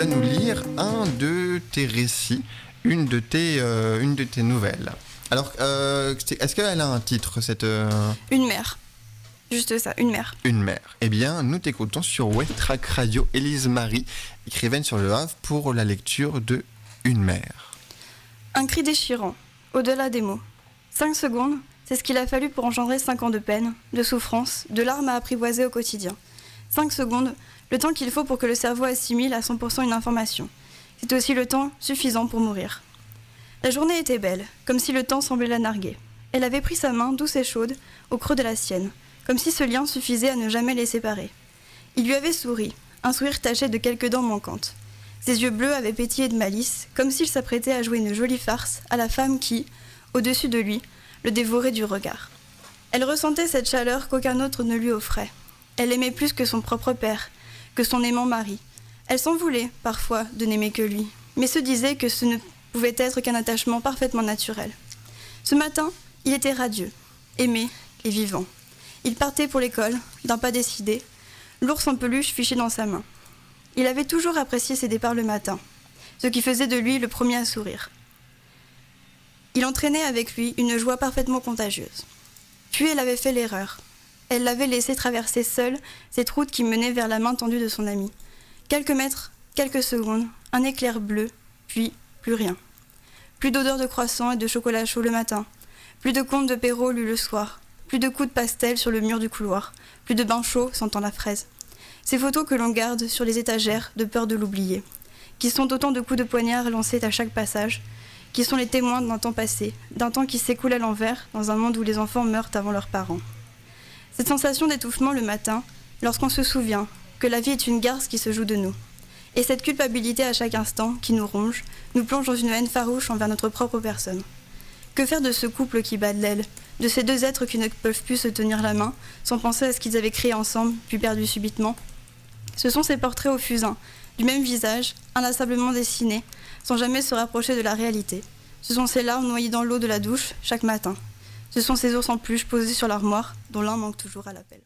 nous lire un de tes récits, une de tes nouvelles. Alors, est-ce qu'elle a un titre, cette... Une mère. Juste ça, une mère. Une mère. Eh bien, nous t'écoutons sur Webtrack Radio, Élise Marie, écrivaine sur Le Havre, pour la lecture de Une mère. Un cri déchirant, au-delà des mots. 5 secondes, c'est ce qu'il a fallu pour engendrer 5 ans de peine, de souffrance, de larmes à apprivoiser au quotidien. 5 secondes, le temps qu'il faut pour que le cerveau assimile à 100% une information. C'est aussi le temps suffisant pour mourir. La journée était belle, comme si le temps semblait la narguer. Elle avait pris sa main douce et chaude au creux de la sienne, comme si ce lien suffisait à ne jamais les séparer. Il lui avait souri, un sourire taché de quelques dents manquantes. Ses yeux bleus avaient pétillé de malice, comme s'il s'apprêtait à jouer une jolie farce à la femme qui, au-dessus de lui, le dévorait du regard. Elle ressentait cette chaleur qu'aucun autre ne lui offrait. Elle aimait plus que son propre père, que son aimant mari. Elle s'en voulait, parfois, de n'aimer que lui, mais se disait que ce ne pouvait être qu'un attachement parfaitement naturel. Ce matin, il était radieux, aimé et vivant. Il partait pour l'école, d'un pas décidé, l'ours en peluche fiché dans sa main. Il avait toujours apprécié ses départs le matin, ce qui faisait de lui le premier à sourire. Il entraînait avec lui une joie parfaitement contagieuse. Puis elle avait fait l'erreur. Elle l'avait laissé traverser seule cette route qui menait vers la main tendue de son ami. Quelques mètres, quelques secondes, un éclair bleu, puis plus rien. Plus d'odeur de croissant et de chocolat chaud le matin, plus de contes de Perrault lus le soir, plus de coups de pastel sur le mur du couloir, plus de bain chaud sentant la fraise. Ces photos que l'on garde sur les étagères de peur de l'oublier, qui sont autant de coups de poignard lancés à chaque passage, qui sont les témoins d'un temps passé, d'un temps qui s'écoule à l'envers dans un monde où les enfants meurent avant leurs parents. Cette sensation d'étouffement le matin, lorsqu'on se souvient que la vie est une garce qui se joue de nous. Et cette culpabilité à chaque instant qui nous ronge, nous plonge dans une haine farouche envers notre propre personne. Que faire de ce couple qui bat de l'aile, de ces deux êtres qui ne peuvent plus se tenir la main, sans penser à ce qu'ils avaient créé ensemble, puis perdu subitement? Ce sont ces portraits au fusain, du même visage, inlassablement dessinés, sans jamais se rapprocher de la réalité. Ce sont ces larmes noyées dans l'eau de la douche chaque matin. Ce sont ces ours en peluche posés sur l'armoire, dont l'un manque toujours à l'appel.